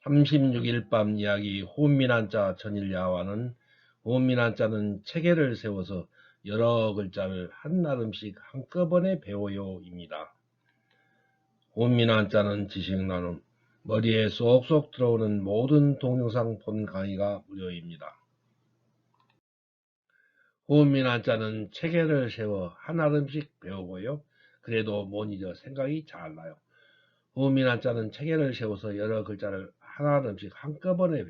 36일 밤 이야기 호민한자 전일야화는 호민한자는 체계를 세워서 여러 글자를 한 나름씩 한꺼번에 배워요입니다. 호민한자는 지식나눔, 머리에 쏙쏙 들어오는 모든 동영상 본 강의가 무료입니다. 호민한자는 체계를 세워 한 나름씩 배우고요. 그래도 못 잊어 생각이 잘 나요. 호민한자는 체계를 세워서 여러 글자를 하나씩 한꺼번에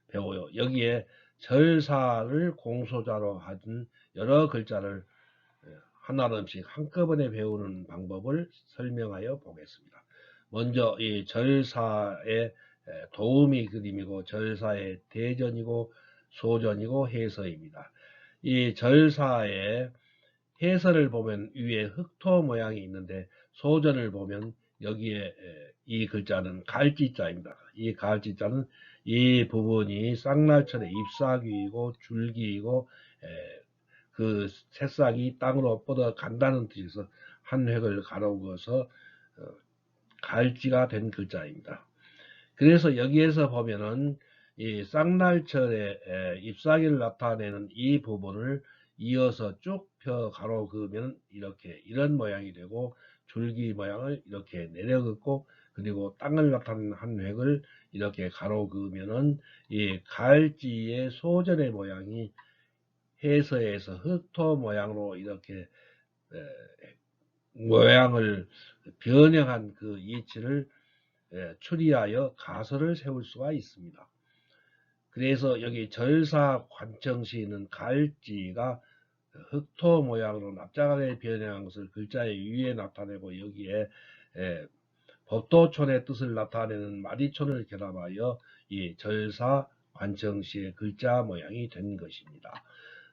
배워요. 여기에 절사를 공소자로 하던 여러 글자를 하나씩 한꺼번에 배우는 방법을 설명하여 보겠습니다. 먼저 이 절사의 도우미 그림이고 절사의 대전이고 소전이고 해서입니다. 이 절사의 해설을 보면 위에 흑토 모양이 있는데 소전을 보면 여기에 이 글자는 갈지자입니다. 이 갈지자는 이 부분이 쌍날철의 잎사귀이고 줄기이고 그 새싹이 땅으로 뻗어간다는 뜻에서 한 획을 가로그어서 갈지가 된 글자입니다. 그래서 여기에서 보면은 이 쌍날철의 잎사귀를 나타내는 이 부분을 이어서 쭉 펴 가로 그으면 이렇게 이런 모양이 되고 줄기 모양을 이렇게 내려 긋고 그리고 땅을 나타내는 한 획을 이렇게 가로 그으면은 이 갈지의 소전의 모양이 해서에서 흑토 모양으로 이렇게 모양을 변형한 그 이치를 추리하여 가설을 세울 수가 있습니다. 그래서 여기 절사 관청시는 갈지가 흑토 모양으로 납작하게 변형한 것을 글자의 위에 나타내고 여기에 법도촌의 뜻을 나타내는 마디촌을 결합하여 이 절사 관청시의 글자 모양이 된 것입니다.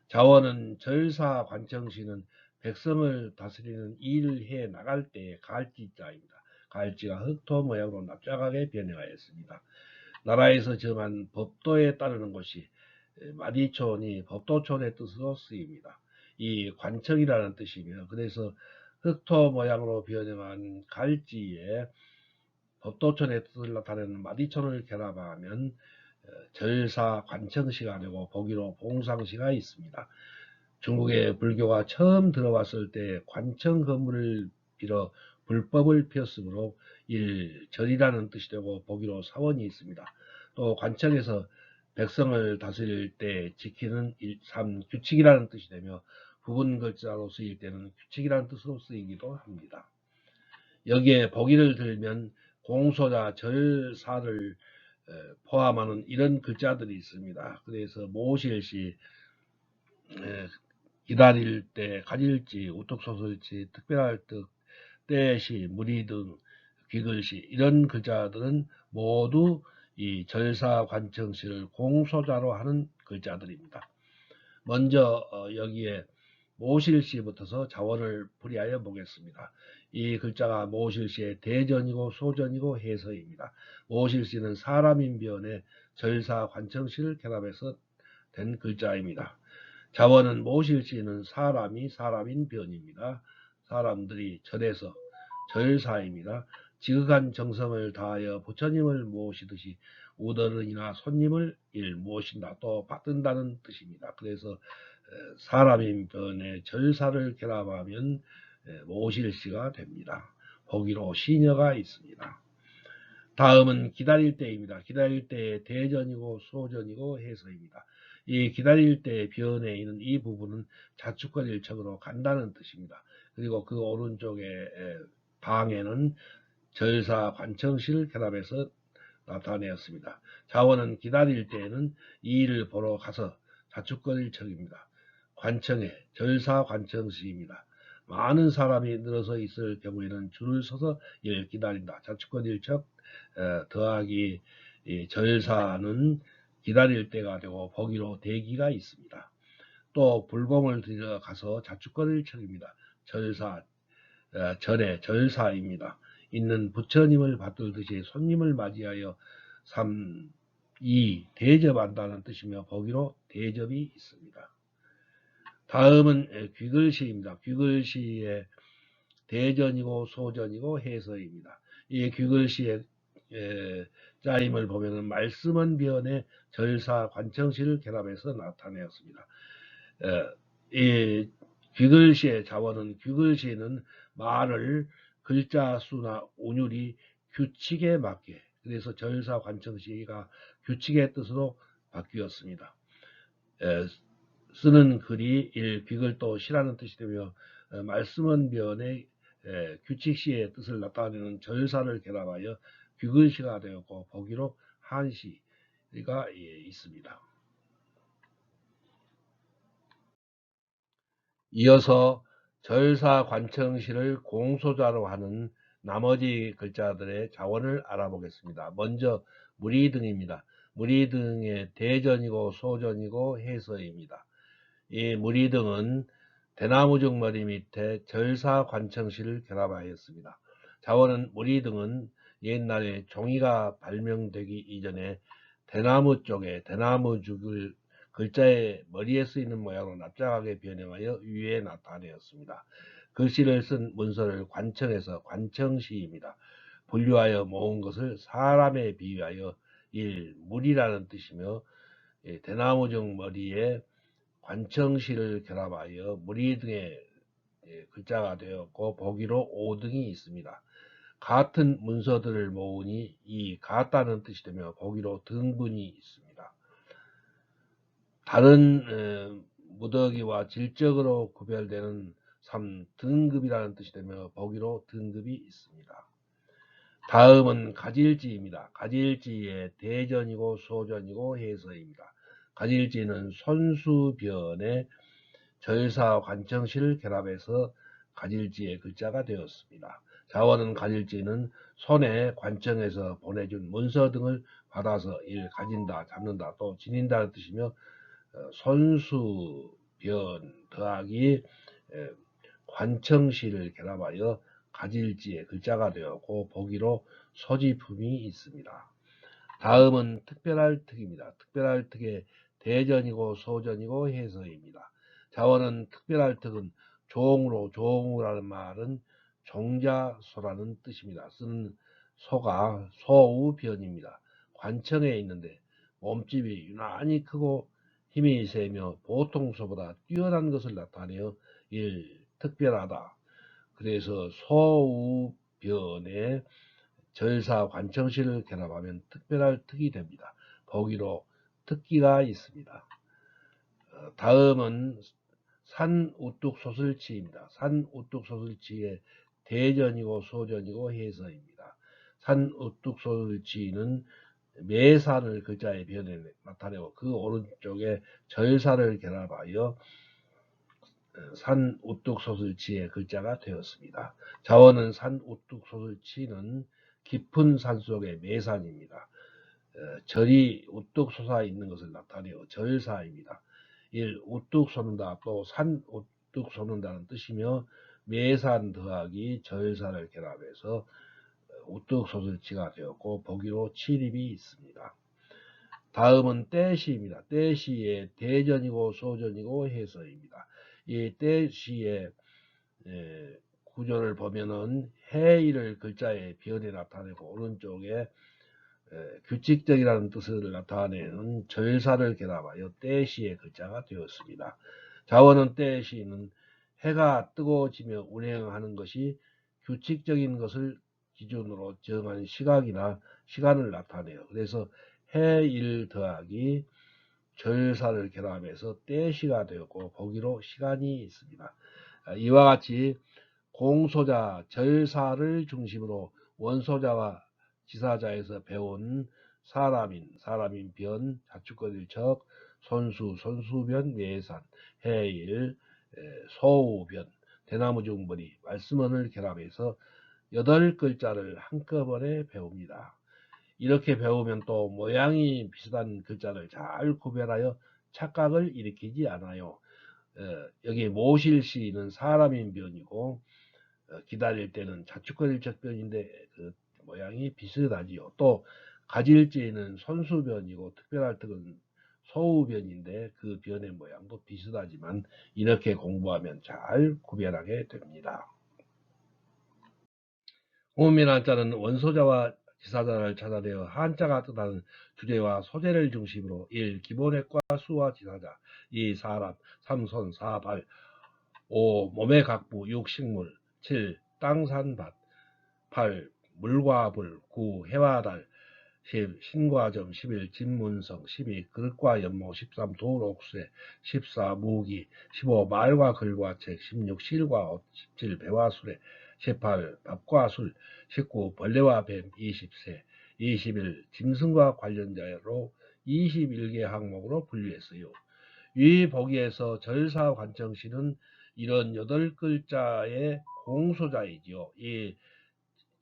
자원은 절사 관청시는 백성을 다스리는 일을 해 나갈 때의 갈지자입니다. 갈지가 흑토 모양으로 납작하게 변형하였습니다. 나라에서 정한 법도에 따르는 것이 마디촌이 법도촌의 뜻으로 쓰입니다. 이 관청이라는 뜻이며 그래서 흑토 모양으로 변형한 갈지에 법도촌의 뜻을 나타내는 마디촌을 결합하면 절사 관청시가 되고 보기로 봉상시가 있습니다. 중국에 불교가 처음 들어왔을 때 관청 건물을 빌어 불법을 폈으므로 절이라는 뜻이 되고 보기로 사원이 있습니다. 또 관청에서 백성을 다스릴 때 지키는 규칙이라는 뜻이 되며 부분 글자로 쓰일 때는 규칙이라는 뜻으로 쓰이기도 합니다. 여기에 보기를 들면 공소자 절사를 포함하는 이런 글자들이 있습니다. 그래서 모실시, 기다릴 때, 가질지, 우뚝소설지, 특별할 뜻, 때시, 무리 등 귀글시 이런 글자들은 모두 이 절사 관청시를 공소자로 하는 글자들입니다. 먼저 여기에 모실시부터서 자원을 풀이하여 보겠습니다. 이 글자가 모실시의 대전이고 소전이고 해서입니다. 모실시는 사람인변에 절사 관청시를 결합해서 된 글자입니다. 자원은 모실시는 사람이 사람인 변입니다. 사람들이 절에서 절사입니다. 지극한 정성을 다하여 부처님을 모시듯이 우더른이나 손님을 모신다 또 받든다는 뜻입니다. 그래서 사람인 변에 절사를 결합하면 모실시가 됩니다. 보기로 시녀가 있습니다. 다음은 기다릴 때입니다. 기다릴 때의 대전이고 소전이고 해서입니다. 이 기다릴 때의 변에 있는 이 부분은 자축거릴 척으로 간다는 뜻입니다. 그리고 그 오른쪽에 방에는 절사 관청시를 결합해서 나타내었습니다. 자원은 기다릴 때에는 이 일을 보러 가서 자축거릴 척입니다. 관청에 절사 관청시입니다. 많은 사람이 늘어서 있을 경우에는 줄을 서서 이를 기다린다. 자축거릴 척 더하기 절사는 기다릴 때가 되고 보기로 대기가 있습니다. 또 불공을 들여 가서 자축거릴 척입니다. 절사 절의 절사입니다. 있는 부처님을 받들듯이 손님을 맞이하여 대접한다는 뜻이며 보기로 대접이 있습니다. 다음은 귀글시입니다. 귀글시의 대전이고 소전이고 해서입니다. 이 귀글시의 짜임을 보면은 말씀은 변의 절사 관청시를 결합해서 나타내었습니다. 이 귀글시의 자원은 귀글시는 말을 글자 수나 운율이 규칙에 맞게, 그래서 절사 관청시가 규칙의 뜻으로 바뀌었습니다. 쓰는 글이 귀글도 시라는 뜻이 되며 말씀은 변의 규칙시의 뜻을 나타내는 절사를 결합하여 귀글시가 되었고 보기로 한시가 있습니다. 이어서 절사 관청시를 공소자로 하는 나머지 글자들의 자원을 알아보겠습니다. 먼저 무리등입니다. 무리등의 대전이고 소전이고 해서입니다. 이 무리등은 대나무죽 머리 밑에 절사 관청시를 결합하였습니다. 자원은 무리등은 옛날에 종이가 발명되기 이전에 대나무 쪽에 대나무죽을 글자의 머리에 쓰이는 모양으로 납작하게 변형하여 위에 나타내었습니다. 글씨를 쓴 문서를 관청해서 관청시입니다. 분류하여 모은 것을 사람에 비유하여 무리라는 뜻이며 대나무죽 머리에 관청시를 결합하여 무리 등의 글자가 되었고 보기로 5등이 있습니다. 같은 문서들을 모으니 이 같다는 뜻이 되며 보기로 등분이 있습니다. 다른 무더기와 질적으로 구별되는 3등급이라는 뜻이 되며 보기로 등급이 있습니다. 다음은 가질지입니다. 가질지의 대전이고 소전이고 해서입니다. 가질지는 손수변의 절사 관청시를 결합해서 가질지의 글자가 되었습니다. 자원은 가질지는 손에 관청에서 보내준 문서 등을 받아서 가진다, 잡는다, 또 지닌다는 뜻이며 손수변 더하기 관청시를 결합하여 가질지의 글자가 되었고 보기로 소지품이 있습니다. 다음은 특별할 특입니다. 특별할 특의 대전이고 소전이고 해서입니다. 자원은 특별할 특은 종으로, 종우라는 말은 종자소라는 뜻입니다. 쓰는 소가 소우변입니다. 관청에 있는데 몸집이 유난히 크고 힘이 세며 보통 소보다 뛰어난 것을 나타내어 특별하다. 그래서 소우변에 절사 관청시를 결합하면 특별할 특이 됩니다. 보기로 특기가 있습니다. 다음은 산우뚝소설치입니다. 산우뚝소설치의 대전이고 소전이고 해서입니다. 산우뚝소설치는 매산을 글자의 변에 나타내고 그 오른쪽에 절사를 결합하여 산우뚝소설치의 글자가 되었습니다. 자원은 산우뚝소설치는 깊은 산속의 매산입니다. 절이 우뚝 솟아 있는 것을 나타내어 절사입니다. 우뚝 솟는다, 또 산 우뚝 솟는다는 뜻이며 매산 더하기 절사를 결합해서 우뚝 솟을지가 되었고 보기로 칠입이 있습니다. 다음은 떼시입니다. 떼시의 대전이고 소전이고 해서입니다. 이 떼시의 구조를 보면은 해일을 글자의 변에 나타내고 오른쪽에 규칙적이라는 뜻을 나타내는 절사를 결합하여 떼시의 글자가 되었습니다. 자원은 떼시는 해가 뜨고 지며 운행하는 것이 규칙적인 것을 기준으로 정한 시각이나 시간을 나타내요. 그래서 해일 더하기 절사를 결합해서 떼시가 되었고 보기로 시간이 있습니다. 이와 같이 공소자, 절사를 중심으로 원소자와 지사자에서 배운 사람인 변, 자축거릴 적, 손수, 손수변, 매산, 해일, 소우변, 대나무중벌이, 말씀언을 결합해서 8글자를 한꺼번에 배웁니다. 이렇게 배우면 또 모양이 비슷한 글자를 잘 구별하여 착각을 일으키지 않아요. 여기 모실시는 사람인 변이고 기다릴 때는 자축거릴 적변인데 그 모양이 비슷하지요. 또 가질지는 손수변이고 특별할 특은 소우변인데 그 변의 모양도 비슷하지만 이렇게 공부하면 잘 구별하게 됩니다. 호흡민 한자는 원소자와 지사자를 찾아내어 한자가 뜻하는 주제와 소재를 중심으로 1. 기본획과 수와 지사자 2. 사람 3. 손 4. 발 5. 몸의 각부 6. 식물 7. 땅, 산, 밭 8. 물과 불 9. 해와 달 10. 신과 점 11. 진문성 12. 그릇과 연못 13. 돌, 옥새 14. 무기 15. 말과 글과 책 16. 실과 옷 17. 배와 수레 18. 밥과 술 19. 벌레와 뱀 20세 21. 짐승과 관련자로 21개 항목으로 분류했어요. 위 보기에서 절사 관청시는 이런 8글자의 공소자이지요. 이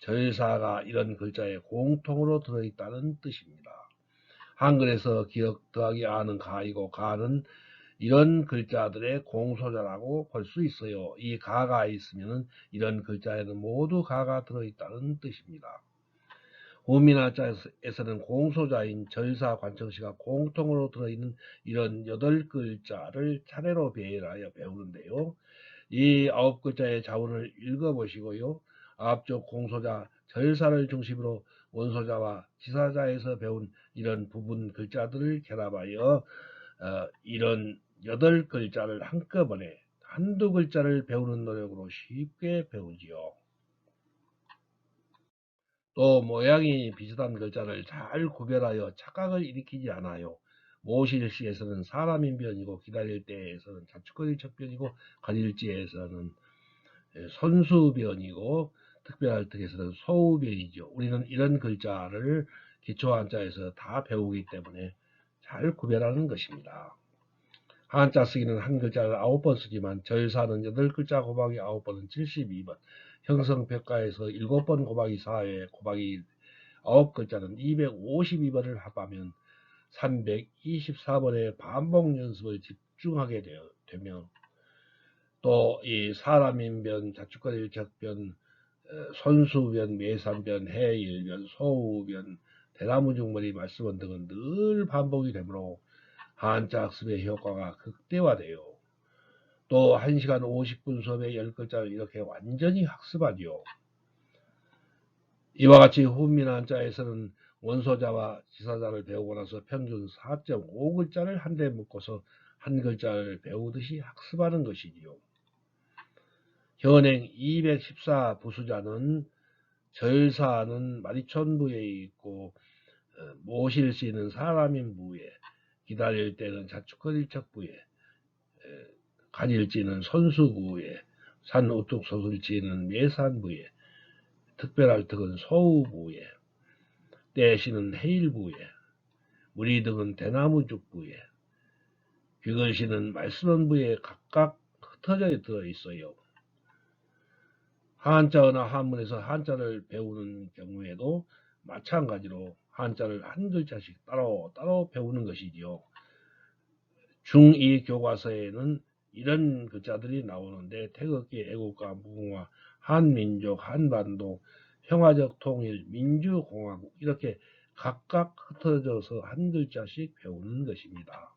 절사가 이런 글자에 공통으로 들어있다는 뜻입니다. 한글에서 기억 더하기 아는 가이고 가는 이런 글자들의 공소자라고 볼 수 있어요. 이 가가 있으면 이런 글자에는 모두 가가 들어있다는 뜻입니다. 우민화자에서는 공소자인 절사 관청시가 공통으로 들어있는 이런 8글자를 차례로 배열하여 배우는데요. 이 9글자의 자문을 읽어보시고요. 앞쪽 공소자 절사를 중심으로 원소자와 지사자에서 배운 이런 부분 글자들을 결합하여 이런 8글자를 한꺼번에 한두 글자를 배우는 노력으로 쉽게 배우지요. 또 모양이 비슷한 글자를 잘 구별하여 착각을 일으키지 않아요. 모실시에서는 사람인변이고 기다릴 때에서는 자축거릴 척변이고 간일지에서는 선수변이고 특별할 때에서는 소우변이죠. 우리는 이런 글자를 기초한자에서 다 배우기 때문에 잘 구별하는 것입니다. 한자 쓰기는 한 글자를 9번 쓰지만 절사는 8글자 곱하기 9번은 72번, 형성평가에서 7번 곱하기 4회 곱하기 9글자는 252번을 합하면 324번의 반복 연습을 집중하게 되며 또 이 사람인변, 자축거릴 적변, 손수변, 매산변, 해일변, 소우변, 대나무중머리 말씀원 등은 늘 반복이 되므로 한자 학습의 효과가 극대화돼요. 또 1시간 50분 수업에 10글자를 이렇게 완전히 학습하지요. 이와 같이 훈민한자에서는 원소자와 지사자를 배우고 나서 평균 4.5글자를 한데 묶어서 한 글자를 배우듯이 학습하는 것이지요. 현행 214 부수자는 절사는 마리촌부에 있고 모실시는 사람인부에, 기다릴 때는 자축거릴 척부에, 간일지는 선수부에, 산우뚝소술지는 매산부에, 특별할 턱은 소우부에, 떼시는 해일부에, 무리 등은 대나무죽부에, 귀글시는 말씀원부에 각각 흩어져 들어있어요. 한자어나 한문에서 한자를 배우는 경우에도 마찬가지로 한자를 한 글자씩 따로 배우는 것이지요. 중2 교과서에는 이런 글자들이 나오는데 태극기, 애국가, 무궁화, 한민족, 한반도, 평화적 통일, 민주공화국 이렇게 각각 흩어져서 한 글자씩 배우는 것입니다.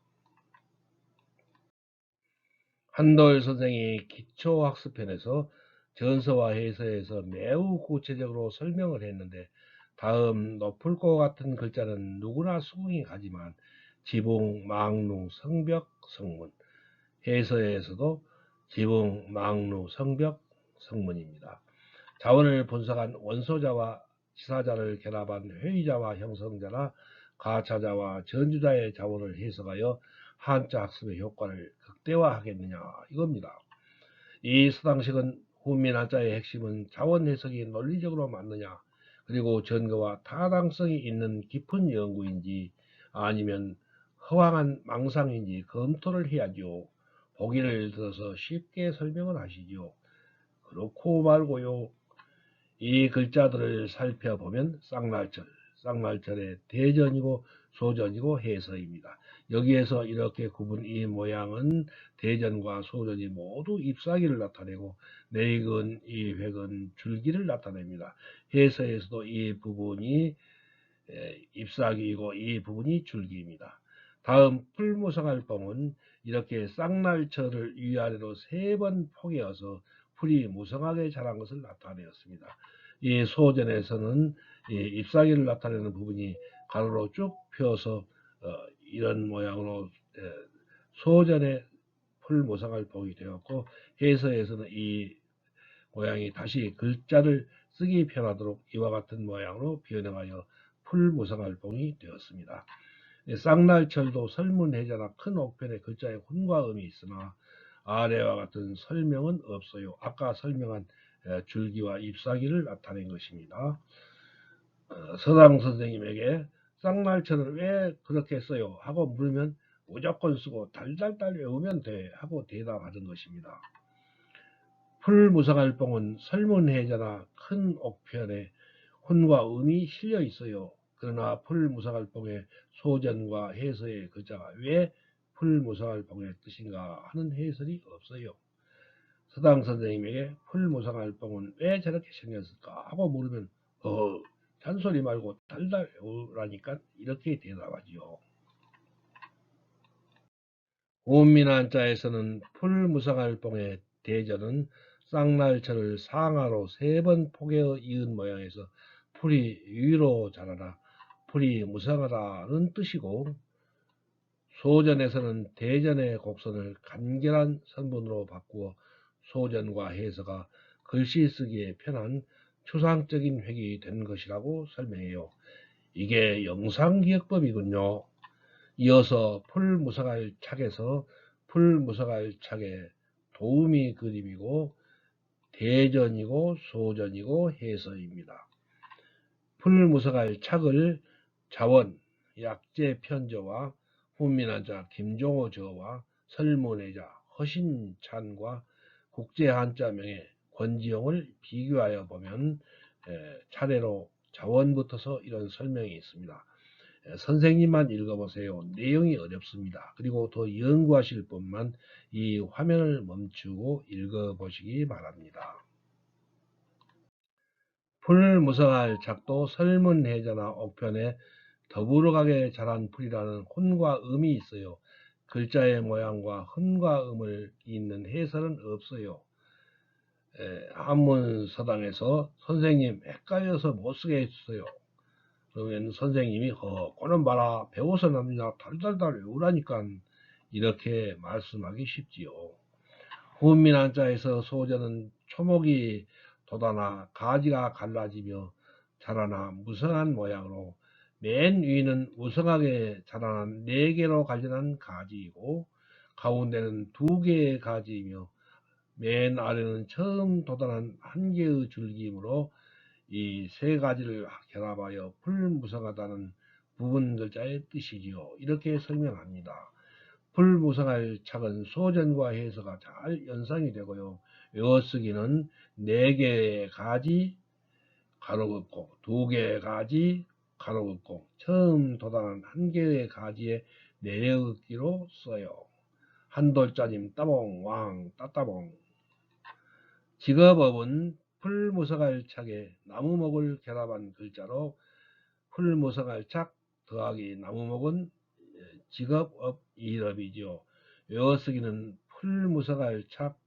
한도일 선생이 기초학습편에서 전서와 해서에서 매우 구체적으로 설명을 했는데 다음 높을 것 같은 글자는 누구나 수긍이 가지만 지붕, 망루, 성벽, 성문 해서에서도 지붕, 망루, 성벽, 성문입니다. 자원을 분석한 원소자와 지사자를 결합한 회의자와 형성자나 가차자와 전주자의 자원을 해석하여 한자 학습의 효과를 극대화하겠느냐 이겁니다. 이 서당식은 훈민 한자의 핵심은 자원 해석이 논리적으로 맞느냐 그리고 전거와 타당성이 있는 깊은 연구인지 아니면 허황한 망상인지 검토를 해야죠. 보기를 들어서 쉽게 설명을 하시죠. 그렇고 말고요. 이 글자들을 살펴보면 쌍날철의 대전이고 소전이고 해서입니다. 여기에서 이렇게 구분 이 모양은 대전과 소전이 모두 잎사귀를 나타내고 내익은 이 획은 줄기를 나타냅니다. 해서에서도 이 부분이 잎사귀이고 이 부분이 줄기입니다. 다음 풀무성할 봄은 이렇게 쌍날철을 위아래로 3번 포개어서 풀이 무성하게 자란 것을 나타내었습니다. 이 소전에서는 이 잎사귀를 나타내는 부분이 가로로 쭉 펴서 이런 모양으로 소전의 풀무상을 봉이 되었고, 해서에서는 이 모양이 다시 글자를 쓰기 편하도록 이와 같은 모양으로 변형하여 풀무상을 봉이 되었습니다. 쌍날철도 설문해자나 큰 옥편에 글자에 혼과 음이 있으나 아래와 같은 설명은 없어요. 아까 설명한 줄기와 잎사귀를 나타낸 것입니다. 서당 선생님에게 쌍날철을 왜 그렇게 써요? 하고 물으면 무조건 쓰고 달달달 외우면 돼 하고 대답하던 것입니다. 풀무상알봉은 설문해자나 큰 옥편에 혼과 음이 실려 있어요. 그러나 풀무상알봉의 소전과 해서의 글자가 왜 풀무상알봉의 뜻인가 하는 해설이 없어요. 서당 선생님에게 풀무상알봉은 왜 저렇게 생겼을까 하고 물으면 잔소리 말고 달달 외우라니까 이렇게 대답하지요. 온민한자에서는 풀무상알봉의 대전은 쌍날철을 상하로 3번 포개어 이은 모양에서 풀이 위로 자라나 풀이 무성하다는 뜻이고, 소전에서는 대전의 곡선을 간결한 선분으로 바꾸어 소전과 해서가 글씨 쓰기에 편한 추상적인 획이 된 것이라고 설명해요. 이게 영상기억법이군요. 이어서 풀무성할 착에서 풀무성할 착의 도우미 그림이고 대전이고 소전이고 해서입니다. 풀무성할 착을 자원, 약재 편저와 훈민한자 김종호 저와 설문해자 허신찬과 국제한자명의 권지용을 비교하여 보면 차례로 자원부터서 이런 설명이 있습니다. 선생님만 읽어보세요. 내용이 어렵습니다. 그리고 더 연구하실 분만 이 화면을 멈추고 읽어보시기 바랍니다. 풀무성할 작도 설문해자나 옥편에 더불어가게 자란 풀이라는 혼과 음이 있어요. 글자의 모양과 혼과 음을 잇는 해설은 없어요. 한문서당에서 선생님 헷갈려서 못쓰게 했어요. 그러면 선생님이 꼬는 봐라 배워서 납니다. 달달달 외우라니까 이렇게 말씀하기 쉽지요. 훈민한자에서 소전은 초목이 돋아나 가지가 갈라지며 자라나 무성한 모양으로 맨 위는 무성하게 자라난 4개로 갈려난 가지이고 가운데는 2개의 가지이며 맨 아래는 처음 돋아난 1개의 줄기이므로 이 3가지를 결합하여 풀무성하다는 부분 글자의 뜻이지요. 이렇게 설명합니다. 풀무성할 착은 소전과 해서가 잘 연상이 되고요. 외워쓰기는 4개의 가지 가로 긋고 2개의 가지 가로 긋고 처음 도달한 1개의 가지에 내려긋기로 써요. 한돌자님 따봉 왕 따따봉. 직업업은 풀무성할 착에 나무목을 결합한 글자로 풀무성할 착 더하기 나무목은 직업업 이럽이죠. 외워쓰기는 풀무성할 착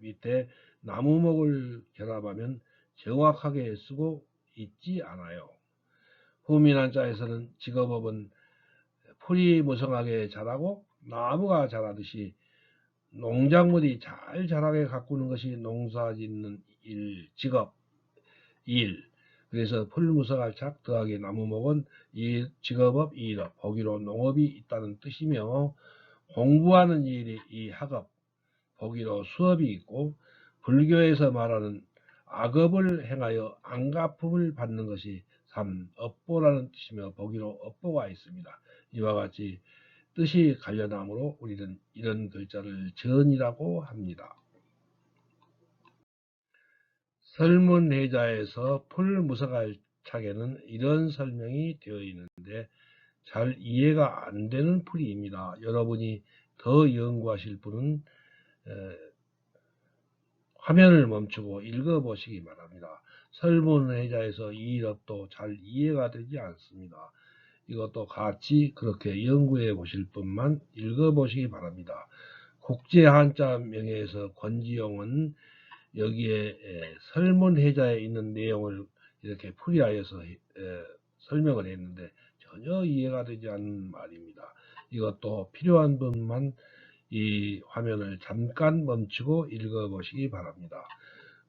밑에 나무목을 결합하면 정확하게 쓰고 있지 않아요. 후민한자에서는 직업업은 풀이 무성하게 자라고 나무가 자라듯이 농작물이 잘 자라게 가꾸는 것이 농사짓는 일, 직업, 일. 그래서 풀무성할 착 더하기 나무목은 이 직업업 이업, 보기로 농업이 있다는 뜻이며 공부하는 일이 이 학업, 보기로 수업이 있고 불교에서 말하는 악업을 행하여 안갚음을 받는 것이 업보라는 뜻이며 보기로 업보가 있습니다. 이와 같이 뜻이 관련하므로 우리는 이런 글자를 전이라고 합니다. 설문해자에서 풀무성할 착에는 이런 설명이 되어 있는데 잘 이해가 안 되는 풀이입니다. 여러분이 더 연구하실 분은 화면을 멈추고 읽어보시기 바랍니다. 설문해자에서 이 이력도 잘 이해가 되지 않습니다. 이것도 같이 그렇게 연구해 보실 분만 읽어보시기 바랍니다. 국제한자 명예에서 권지용은 여기에 설문해자에 있는 내용을 이렇게 풀이하여서 설명을 했는데 전혀 이해가 되지 않는 말입니다. 이것도 필요한 부분만 이 화면을 잠깐 멈추고 읽어보시기 바랍니다.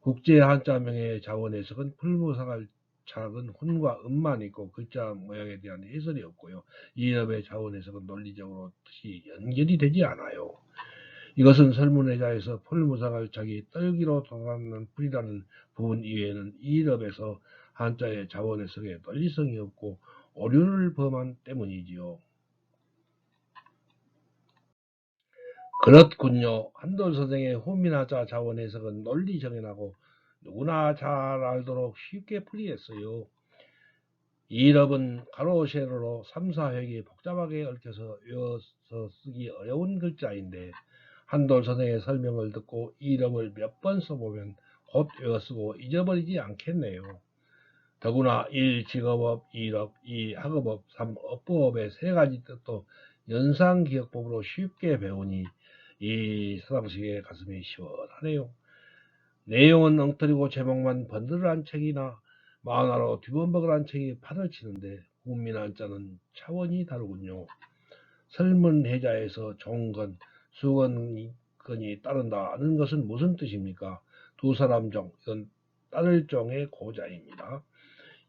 국제 한자명의 자원 해석은 풀무사갈 작은 훈과 음만 있고 글자 모양에 대한 해설이 없고요. 이업의 자원 해석은 논리적으로 뜻이 연결이 되지 않아요. 이것은 설문회자에서 풀무사갈 작이 떨기로 돌아가는 풀이라는 부분 이외에는 이업에서 한자의 자원 해석에 논리성이 없고 오류를 범한 때문이지요. 그렇군요. 한돌 선생의 호민하자 자원 해석은 논리 정연하고 누구나 잘 알도록 쉽게 풀이했어요. 이럽은 가로 세로로 3, 4획이 복잡하게 얽혀서 외워서 쓰기 어려운 글자인데 한돌 선생의 설명을 듣고 이럽을 몇 번 써보면 곧 외워쓰고 잊어버리지 않겠네요. 더구나 1. 직업업, 2업, 2. 학업업, 3. 업부업의 세 가지 뜻도 연상기억법으로 쉽게 배우니 이 서당식의 가슴이 시원하네요. 내용은 엉터리고 제목만 번들한 책이나 만화로 뒤범벅을 책이 판을 치는데 훈민한자는 차원이 다르군요. 설문해자에서 종건, 수건건이 따른다는 것은 무슨 뜻입니까? 두 사람 종, 이건 따를 종의 고자입니다.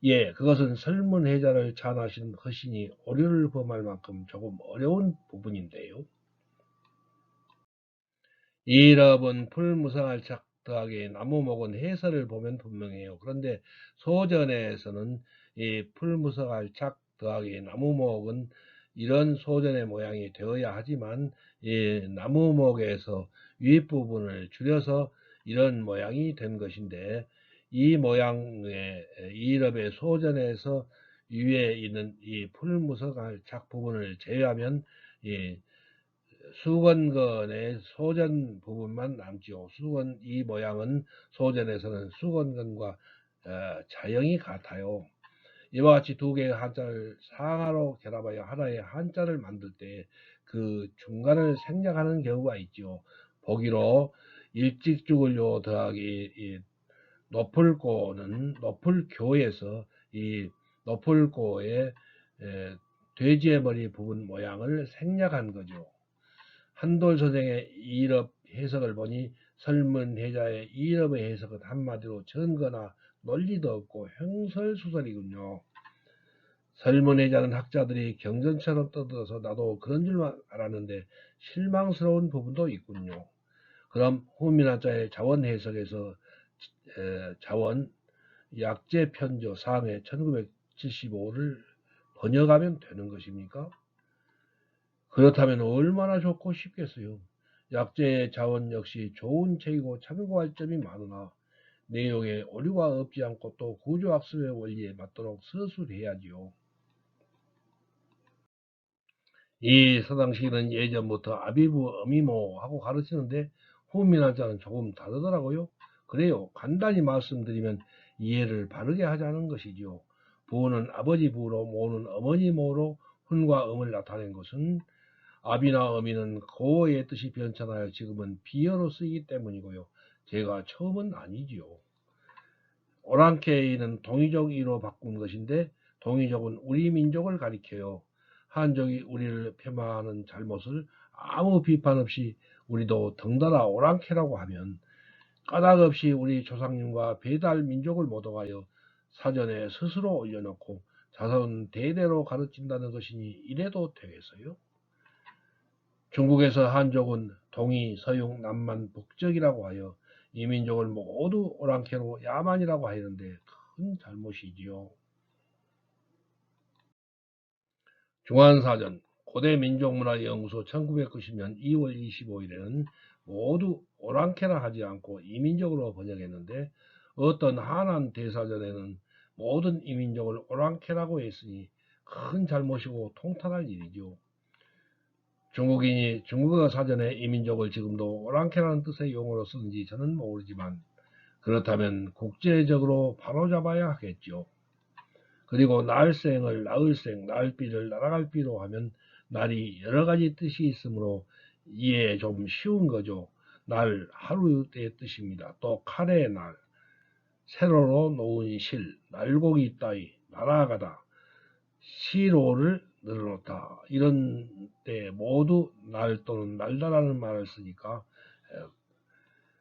예, 그것은 설문해자를 찬하신 허신이 오류를 범할 만큼 조금 어려운 부분인데요. 이럽은 풀무상할착 더하기 나무목은 해설을 보면 분명해요. 그런데 소전에서는 이 풀무상할착 더하기 나무목은 이런 소전의 모양이 되어야 하지만 이 나무목에서 윗부분을 줄여서 이런 모양이 된 것인데 이 모양의 이럽의 소전에서 위에 있는 이 풀무상할착 부분을 제외하면 이 수건건의 소전 부분만 남지요. 수건 이 모양은 소전에서는 수건건과 자형이 같아요. 이와 같이 두 개의 한자를 상하로 결합하여 하나의 한자를 만들 때 그 중간을 생략하는 경우가 있죠. 보기로 일찍 죽을요 더하기 높을고는 높을교에서 이 높을고의 돼지의 머리 부분 모양을 생략한 거죠. 한돌 선생의 이럽 해석을 보니 설문해자의 이럽의 해석은 한마디로 전거나 논리도 없고 횡설수설이군요. 설문해자는 학자들이 경전처럼 떠들어서 나도 그런 줄만 알았는데 실망스러운 부분도 있군요. 그럼 후민한자의 자원 해석에서 자원 약제 편조 3회 1975를 번역하면 되는 것입니까? 그렇다면 얼마나 좋고 쉽겠어요. 약제의 자원 역시 좋은 책이고 참고할 점이 많으나 내용에 오류가 없지 않고 또 구조학습의 원리에 맞도록 서술해야지요. 이 서당시는 예전부터 아비부 어미모 하고 가르치는데 후민한자는 조금 다르더라고요. 그래요. 간단히 말씀드리면 이해를 바르게 하자는 것이지요. 부는 아버지 부로, 모는 어머니 모로 훈과 음을 나타낸 것은 아비나 어미는 고어의 뜻이 변천하여 지금은 비어로 쓰이기 때문이고요. 제가 처음은 아니지요. 오랑캐이는 동이족 이로 바꾼 것인데 동이족은 우리 민족을 가리켜요. 한족이 우리를 폄하하는 잘못을 아무 비판 없이 우리도 덩달아 오랑캐라고 하면 까닭 없이 우리 조상님과 배달 민족을 모독하여 사전에 스스로 올려놓고 자손 대대로 가르친다는 것이니 이래도 되겠어요? 중국에서 한족은 동이, 서융, 남만, 북적이라고 하여 이 민족을 모두 오랑캐로 야만이라고 하는데 큰 잘못이지요. 중한사전 고대민족문화연구소 1990년 2월 25일에는 모두 오랑캐라 하지 않고 이민족으로 번역했는데 어떤 한안 대사전에는 모든 이민족을 오랑캐라고 했으니 큰 잘못이고 통탄할 일이죠. 중국인이 중국어 사전에 이민족을 지금도 오랑캐라는 뜻의 용어로 쓰는지 저는 모르지만 그렇다면 국제적으로 바로잡아야 하겠죠. 그리고 날생을 나을생, 날비를 날아갈비로 하면 날이 여러 가지 뜻이 있으므로 이해 좀 쉬운 거죠. 날 하루의 뜻입니다. 또 칼의 날, 세로로 놓은 실, 날고기 따위, 날아가다, 시로를 늘어놓다. 이런 때 모두 날 또는 날다라는 말을 쓰니까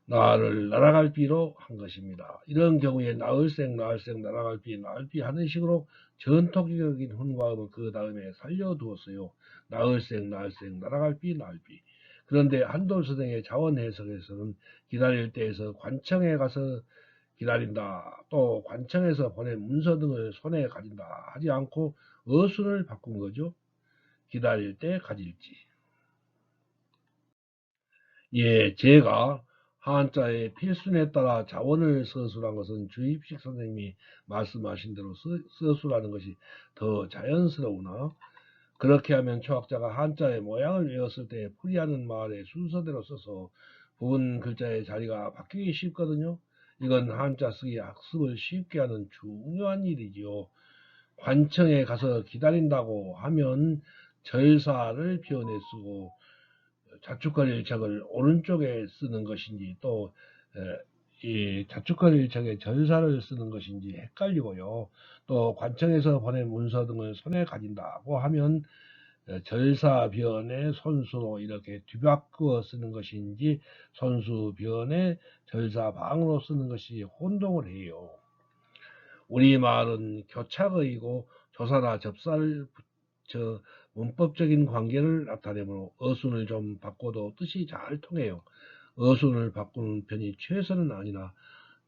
나를 날아갈 비로 한 것입니다. 이런 경우에 나을생, 나을생, 날아갈 비, 나을 비 하는 식으로 전통적인 훈과음을 그 다음에 살려두었어요. 나을생, 나을생, 날아갈 비, 나을 비. 그런데 한돌 선생의 자원 해석에서는 기다릴 때에서 관청에 가서 기다린다, 또 관청에서 보낸 문서 등을 손에 가진다 하지 않고 어순을 바꾼 거죠. 기다릴 때 가질지. 예, 제가 한자의 필순에 따라 자원을 서술한 것은 주입식 선생님이 말씀하신 대로 서술하는 것이 더 자연스러우나, 그렇게 하면 초학자가 한자의 모양을 외웠을 때 풀이하는 말의 순서대로 써서 부분 글자의 자리가 바뀌기 쉽거든요. 이건 한자 쓰기 학습을 쉽게 하는 중요한 일이지요. 관청에 가서 기다린다고 하면 절사를 비워내 쓰고 자축관일착을 오른쪽에 쓰는 것인지, 또 이 자축관일착에 절사를 쓰는 것인지 헷갈리고요. 또 관청에서 보낸 문서 등을 손에 가진다고 하면 절사변에 손수로 이렇게 뒤바꾸어 쓰는 것인지, 손수변에 절사방으로 쓰는 것이 혼동을 해요. 우리말은 교착어이고 조사나 접사를 붙여 문법적인 관계를 나타내므로 어순을 좀 바꿔도 뜻이 잘 통해요. 어순을 바꾸는 편이 최선은 아니나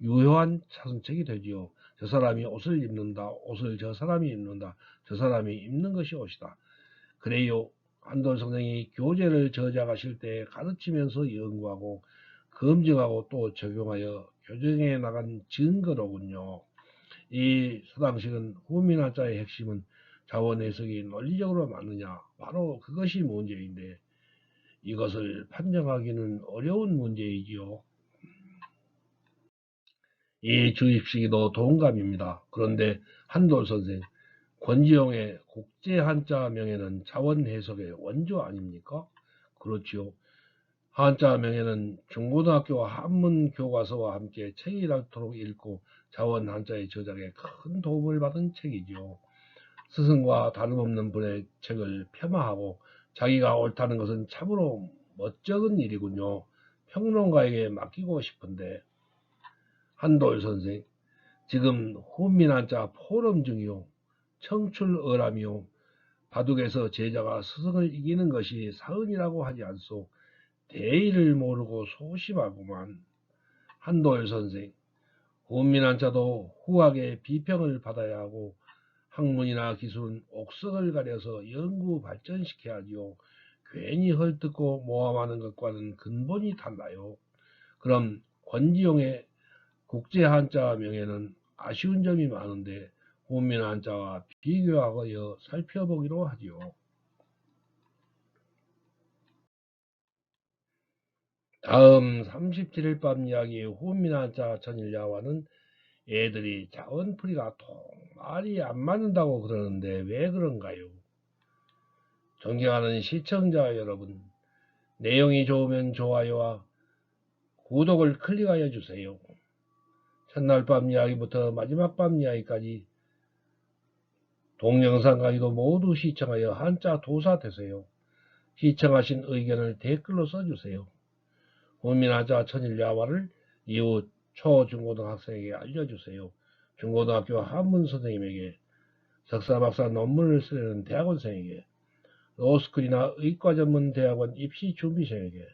유효한 사선책이 되지요. 저 사람이 옷을 입는다, 옷을 저 사람이 입는다, 저 사람이 입는 것이 옷이다. 그래요. 한돈 선생이 교재를 저작하실 때 가르치면서 연구하고 검증하고 또 적용하여 교정해 나간 증거로군요. 이 서당식은 후민화자의 핵심은 자원 해석이 논리적으로 맞느냐, 바로 그것이 문제인데 이것을 판정하기는 어려운 문제이지요. 이 주입식이도 동감입니다. 그런데 한돌 선생, 권지용의 국제 한자 명예는 자원 해석의 원조 아닙니까? 그렇지요. 한자 명예는 중고등학교 한문 교과서와 함께 책이라도록 읽고 자원 한자의 저작에 큰 도움을 받은 책이지요. 스승과 다름없는 분의 책을 폄하하고 자기가 옳다는 것은 참으로 멋쩍은 일이군요. 평론가에게 맡기고 싶은데. 한돌 선생, 지금 훈민한자 포럼 중이요, 청출어람이요, 바둑에서 제자가 스승을 이기는 것이 사은이라고 하지 않소. 대의를 모르고 소심하구만. 한돌 선생, 훈민한자도 후학의 비평을 받아야 하고 학문이나 기술은 옥석을 가려서 연구 발전시켜야 하지요. 괜히 헐뜯고 모함하는 것과는 근본이 달라요. 그럼 권지용의 국제 한자 명예는 아쉬운 점이 많은데 훈민 한자와 비교하여 살펴보기로 하지요. 다음 37일 밤 이야기의 훈민 한자 천일야화는 애들이 자원풀이가 말이 안 맞는다고 그러는데 왜 그런가요? 존경하는 시청자 여러분, 내용이 좋으면 좋아요와 구독을 클릭하여 주세요. 첫날 밤 이야기부터 마지막 밤 이야기까지 동영상 강의도 모두 시청하여 한자 도사 되세요. 시청하신 의견을 댓글로 써주세요. 훈민한자 천일야화를 이후 초, 중고등 학생에게 알려주세요. 중고등학교 한문 선생님에게, 석사, 박사 논문을 쓰려는 대학원생에게, 로스쿨이나 의과전문 대학원 입시 준비생에게,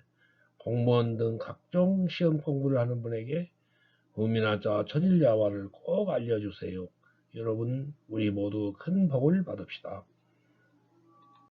공무원 등 각종 시험 공부를 하는 분에게 훈민한자 천일야화를 꼭 알려주세요. 여러분, 우리 모두 큰 복을 받읍시다.